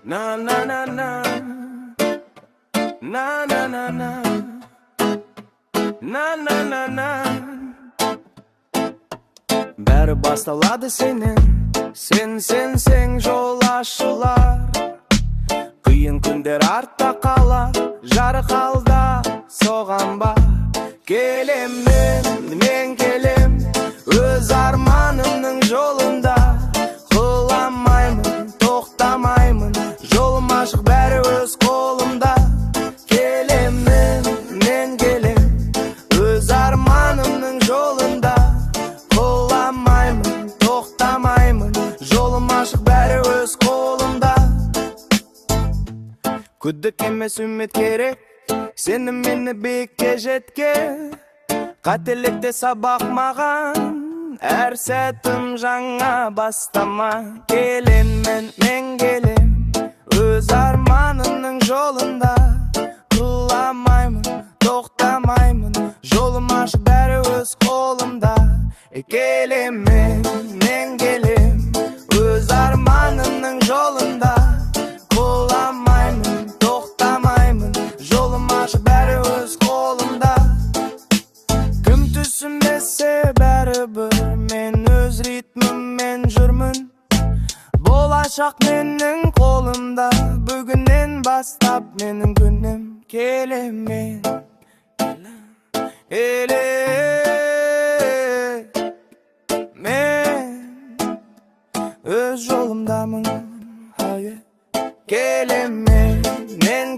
Na na na na na na na na na na na na. Bäri bastaladı senin, sen жолашылар. Kıyın күндер артта кала, жарык алда соған бар. Келем мен келем, өз арманымның жолында. Кыламаймын, токтамаймын, жолум ашык, бәри өз колумда. Келем мен келем, өз арманымның жолында. Кыламаймын, токтамаймын, жолум ашык, бәри өз колумда. Күдік емес үміт керек, сені мені биікке жетке. Қателікте сабақ маған, әр сәтім жаңа бастама. Келем мен келем, өз арманымның жолында. Кыламаймын, тоқтамаймын, жолым ашық, бәрі өз қолымда. Келем мен келем, өз арманымның жолында. Кыламаймын, тоқтамаймын, жолым ашық, бәрі өз қолымда. Кім түсінбесе бәрібір, мен өз ритміммен жүрмін. Болашақ менің қолымда, бүгіннен бастап менің күнім. Келем мен өз жолымдамын. Келем мен